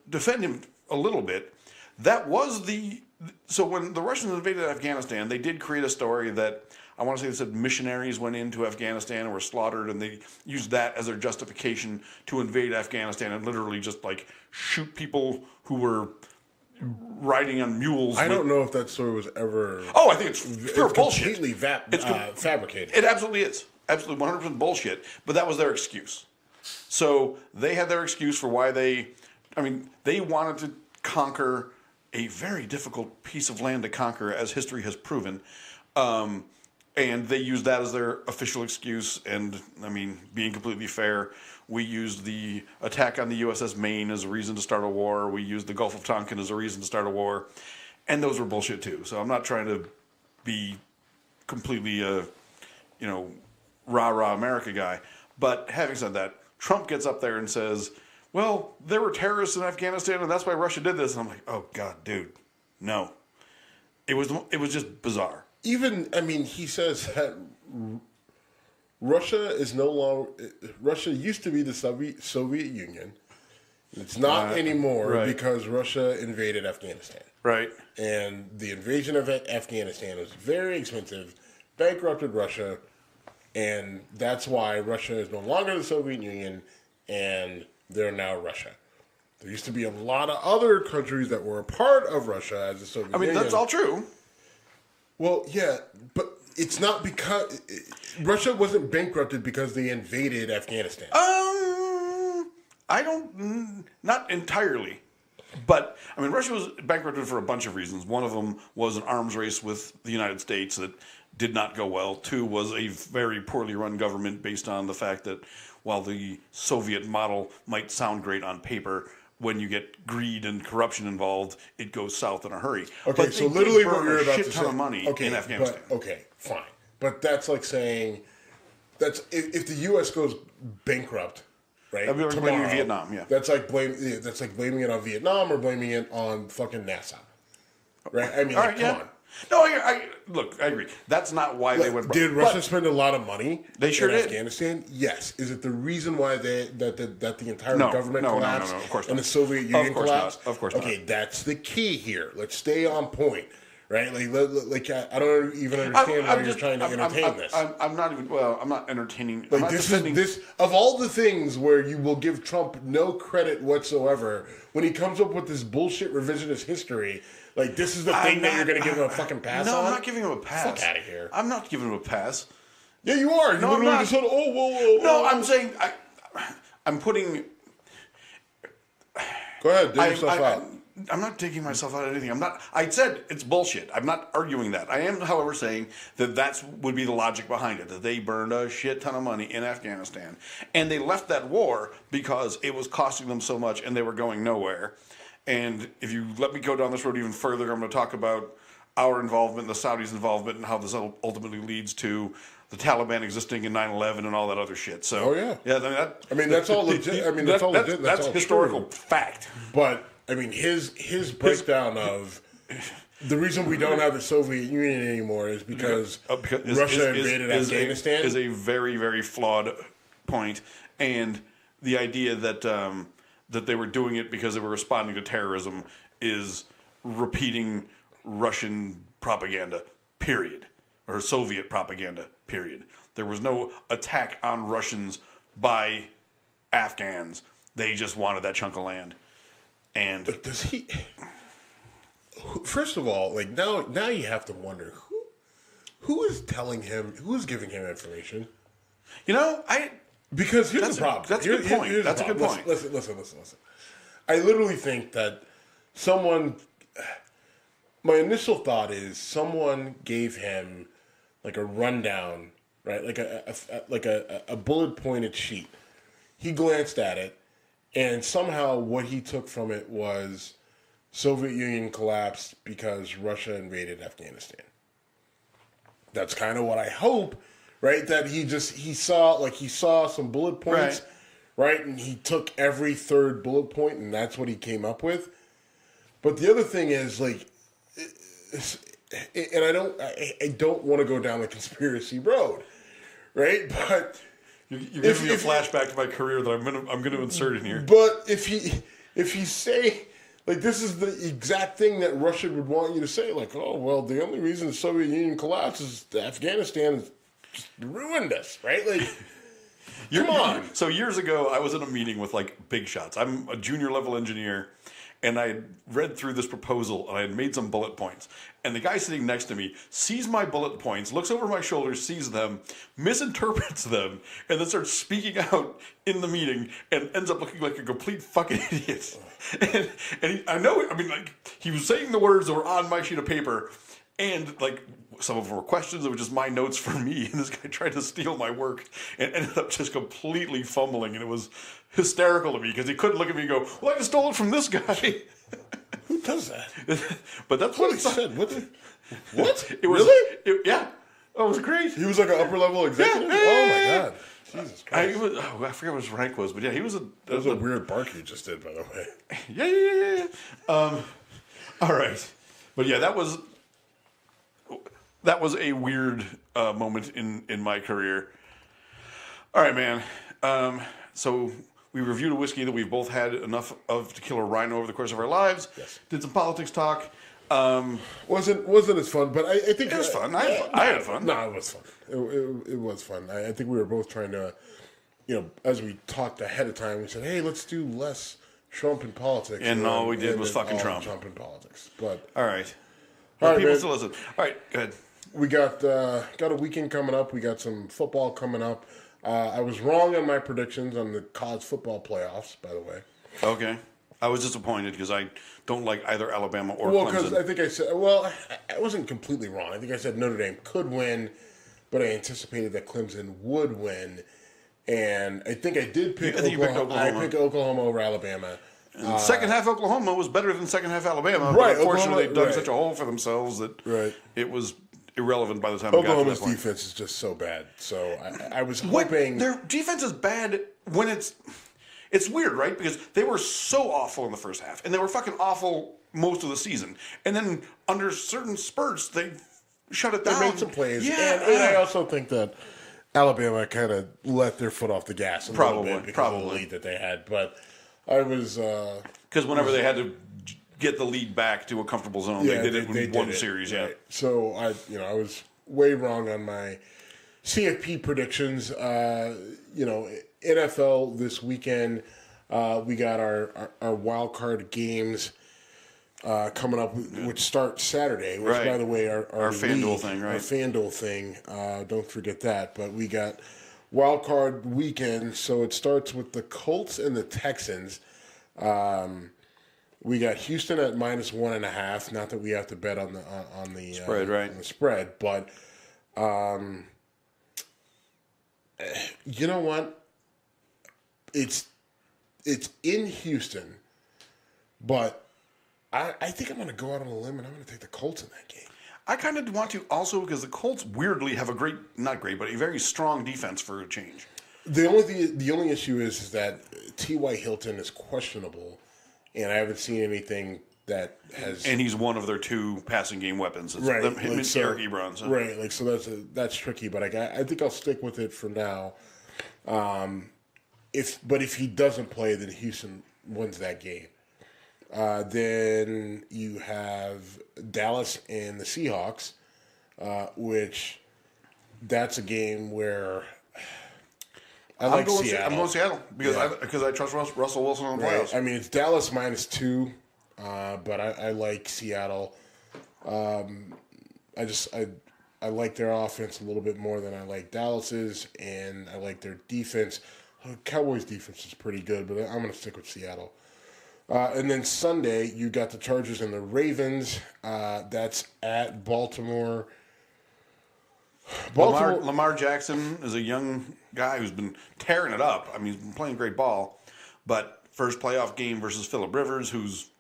defend him a little bit. That was so when the Russians invaded Afghanistan, they did create a story that I want to say they said missionaries went into Afghanistan and were slaughtered, and they used that as their justification to invade Afghanistan and literally just like shoot people who were riding on mules. I don't know if that story was ever. Oh, I think it's pure bullshit. Completely fabricated. It absolutely is. Absolutely 100% bullshit. But that was their excuse. So they had their excuse for why they wanted to conquer a very difficult piece of land to conquer, as history has proven. And they used that as their official excuse. And, being completely fair, we used the attack on the USS Maine as a reason to start a war. We used the Gulf of Tonkin as a reason to start a war. And those were bullshit, too. So I'm not trying to be completely, rah-rah America guy. But having said that, Trump gets up there and says, well, there were terrorists in Afghanistan, and that's why Russia did this. And I'm like, oh, God, dude, no. It was just bizarre. He says that Russia is no longer. Russia used to be the Soviet Union. It's not anymore because Russia invaded Afghanistan. Right. And the invasion of Afghanistan was very expensive, bankrupted Russia, and that's why Russia is no longer the Soviet Union, and they're now Russia. There used to be a lot of other countries that were a part of Russia as the Soviet Union. That's all true. Well, yeah, but it's not because Russia wasn't bankrupted because they invaded Afghanistan. Not entirely. But, Russia was bankrupted for a bunch of reasons. One of them was an arms race with the United States that did not go well. Two was a very poorly run government based on the fact that while the Soviet model might sound great on paper, when you get greed and corruption involved, it goes south in a hurry. Okay, but so literally what you're about to say. A shit ton of money in Afghanistan. Okay, fine. But that's like saying, if the U.S. goes bankrupt, right? That'd be like blaming Vietnam, yeah. That's like blaming it on Vietnam or blaming it on fucking NASA, right? Come on. No, I agree. That's not why they went. Did Russia spend a lot of money? They sure in did. Afghanistan? Yes. Is it the reason why that the entire government collapsed? No, of course not. And the Soviet Union collapsed? Of course not. Okay, that's the key here. Let's stay on point, right? Like I don't even understand why you're trying to entertain this. I'm not entertaining. Like this of all the things where you will give Trump no credit whatsoever when he comes up with this bullshit revisionist history. Like, this is the thing that you're going to give him a fucking pass on? No, I'm not giving him a pass. Fuck out of here. I'm not giving him a pass. Yeah, you are. You literally just said, whoa. No, I'm saying, I'm putting... Go ahead, dig yourself out. I'm not taking myself out of anything. I said it's bullshit. I'm not arguing that. I am, however, saying that would be the logic behind it, that they burned a shit ton of money in Afghanistan. And they left that war because it was costing them so much and they were going nowhere. And if you let me go down this road even further, I'm going to talk about our involvement, the Saudis' involvement, and how this ultimately leads to the Taliban existing in 9/11 and all that other shit. So, that's all legit. That's all legit. That's historical fact. But his breakdown of the reason we don't have the Soviet Union anymore is because Russia invaded Afghanistan is a very, very flawed point, and the idea that that they were doing it because they were responding to terrorism is repeating Russian propaganda, period. Or Soviet propaganda, period. There was no attack on Russians by Afghans. They just wanted that chunk of land. And but does he... First of all, like now you have to wonder, who is telling him, who is giving him information? Because here's the problem. That's a good point. That's a good point. Listen. I literally think that someone. My initial thought is someone gave him like a rundown, right? Like a bullet pointed sheet. He glanced at it, and somehow what he took from it was Soviet Union collapsed because Russia invaded Afghanistan. That's kind of what I hope, right? That he saw some bullet points, right? And he took every third bullet point, and that's what he came up with. But the other thing is, like, and I don't want to go down the conspiracy road, right? But you're giving me a flashback to my career that I'm going to insert in here. But if he say, like, this is the exact thing that Russia would want you to say, like, oh well, the only reason the Soviet Union collapsed is Afghanistan just ruined us, right? Like, come on. So years ago, I was in a meeting with like big shots. I'm a junior level engineer. And I had read through this proposal, and I had made some bullet points. And the guy sitting next to me sees my bullet points, looks over my shoulder, sees them, misinterprets them, and then starts speaking out in the meeting and ends up looking like a complete fucking idiot. He was saying the words that were on my sheet of paper, and like some of them were questions that were just my notes for me. And this guy tried to steal my work and ended up just completely fumbling, and it was hysterical to me because he couldn't look at me and go, well, I just stole it from this guy. Who does that? But that's what he said. What? It was, really? Yeah. Oh, it was great. He was like an upper level executive? Yeah. Oh, my God. Jesus Christ. I forget what his rank was, but yeah, he was a... That was a weird bark you just did, by the way. Yeah. All right. But yeah, that was a weird moment in my career. All right, man. So we reviewed a whiskey that we've both had enough of to kill a rhino over the course of our lives. Yes. Did some politics talk. Wasn't as fun, but I think... It was fun. I had fun. No, it was fun. It was fun. I think we were both trying to, as we talked ahead of time, we said, hey, let's do less Trump in politics. And all we did was fucking Trump. Trump in politics. But all right. All right, people man. still listen. All right, go ahead. We got a weekend coming up. We got some football coming up. I was wrong on my predictions on the college football playoffs, by the way. Okay. I was disappointed because I don't like either Alabama or Clemson. Clemson. Because I think I said, I wasn't completely wrong. I think I said Notre Dame could win, but I anticipated that Clemson would win. And I think I did pick Oklahoma. I picked Oklahoma over Alabama. Second half Oklahoma was better than second half Alabama. Right. But unfortunately, they dug such a hole for themselves that it was irrelevant by the time Oklahoma's we got to that point. defense is just so bad. So I was hoping... Their defense is bad when it's... It's weird, right? Because they were so awful in the first half, and they were fucking awful most of the season. And then under certain spurts, they shut it down. They made some plays. Yeah. And I also think that Alabama kind of let their foot off the gas a little bit because of the lead that they had. But I was... Because whenever they had to get the lead back to a comfortable zone, they did it in one series. Right. Yeah. So I was way wrong on my CFP predictions. NFL this weekend, we got our wild card games coming up, which start Saturday. Which, by the way, our FanDuel thing, right? Our FanDuel thing. Don't forget that. But we got wild card weekend, so it starts with the Colts and the Texans. We got Houston at -1.5. Not that we have to bet on the spread, right? On the spread, but you know what? It's in Houston, but I think I'm going to go out on a limb and I'm going to take the Colts in that game. I kind of want to also because the Colts weirdly have a very strong defense for a change. The only issue is that T.Y. Hilton is questionable, and I haven't seen anything that has. And he's one of their two passing game weapons. It's right, him and Eric Ebron. So. Right, so that's tricky, but I think I'll stick with it for now. If he doesn't play, then Houston wins that game. Then you have Dallas and the Seahawks, which that's a game where I'm going Seattle. I'm going Seattle because I trust Russell Wilson on the playoffs. I mean, it's Dallas -2, but I like Seattle. I like their offense a little bit more than I like Dallas's, and I like their defense. Cowboys' defense is pretty good, but I'm going to stick with Seattle. And then Sunday, you got the Chargers and the Ravens. That's at Baltimore. Lamar Jackson is a young guy who's been tearing it up. I mean, he's been playing great ball. But first playoff game versus Phillip Rivers, who's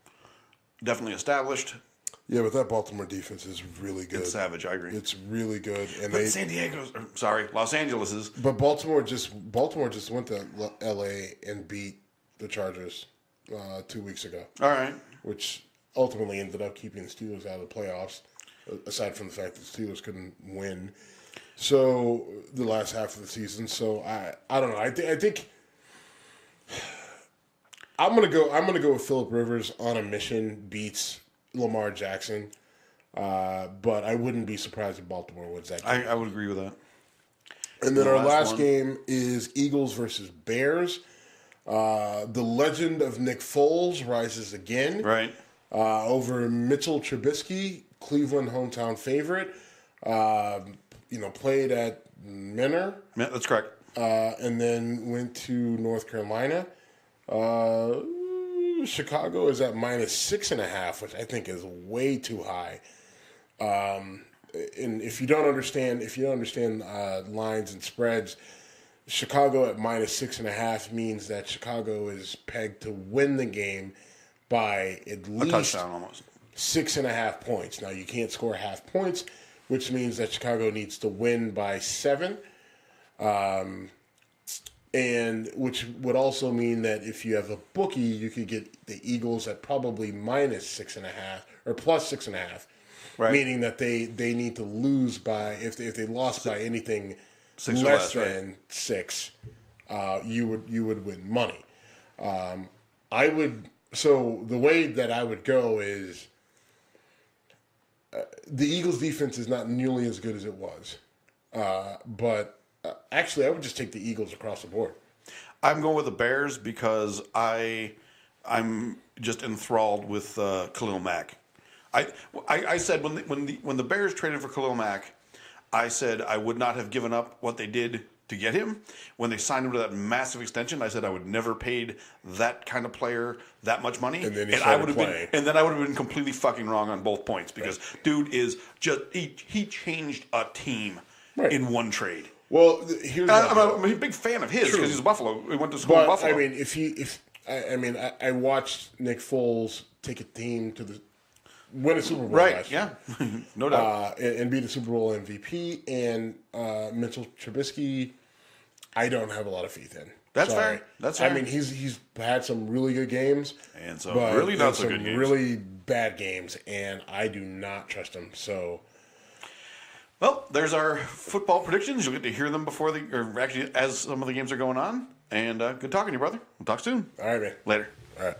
definitely established. Yeah, but that Baltimore defense is really good. It's savage, I agree. It's really good. And Los Angeles is. But Baltimore just went to L.A. and beat the Chargers 2 weeks ago. All right. Which ultimately ended up keeping the Steelers out of the playoffs, aside from the fact that the Steelers couldn't win. So the last half of the season. So I don't know. I think I'm gonna go with Phillip Rivers on a mission beats Lamar Jackson, but I wouldn't be surprised if Baltimore wins that game. I would agree with that. And then our last game is Eagles versus Bears. The legend of Nick Foles rises again. Right. Over Mitchell Trubisky, Cleveland hometown favorite. Played at Menor. Yeah, that's correct. And then went to North Carolina. Chicago is at -6.5, which I think is way too high. And if you don't understand lines and spreads, Chicago at -6.5 means that Chicago is pegged to win the game by at least a touchdown almost 6.5 points. Now you can't score half points, which means that Chicago needs to win by 7. And which would also mean that if you have a bookie, you could get the Eagles at probably -6.5 or +6.5, right. Meaning that they need to lose by if they lost by anything 6 less or less, than 6, you would win money. So the way that I would go is the Eagles' defense is not nearly as good as it was, but. Actually, I would just take the Eagles across the board. I'm going with the Bears because I'm just enthralled with Khalil Mack. I said when the Bears traded for Khalil Mack, I said I would not have given up what they did to get him. When they signed him to that massive extension, I said I would never paid that kind of player that much money. And then I would have been completely fucking wrong on both points because dude is just he changed a team in one trade. Well, here's I'm a big fan of his because he's a Buffalo. He went to school in Buffalo. I mean, I watched Nick Foles take a team to win a Super Bowl last year. No doubt, and be the Super Bowl MVP. And Mitchell Trubisky, I don't have a lot of faith in. That's fair. That's fair. I mean, he's had some really good games and some really not so good games. Really bad games, and I do not trust him. So. Well, there's our football predictions. You'll get to hear them as some of the games are going on. And good talking to you, brother. We'll talk soon. All right, man. Later. All right.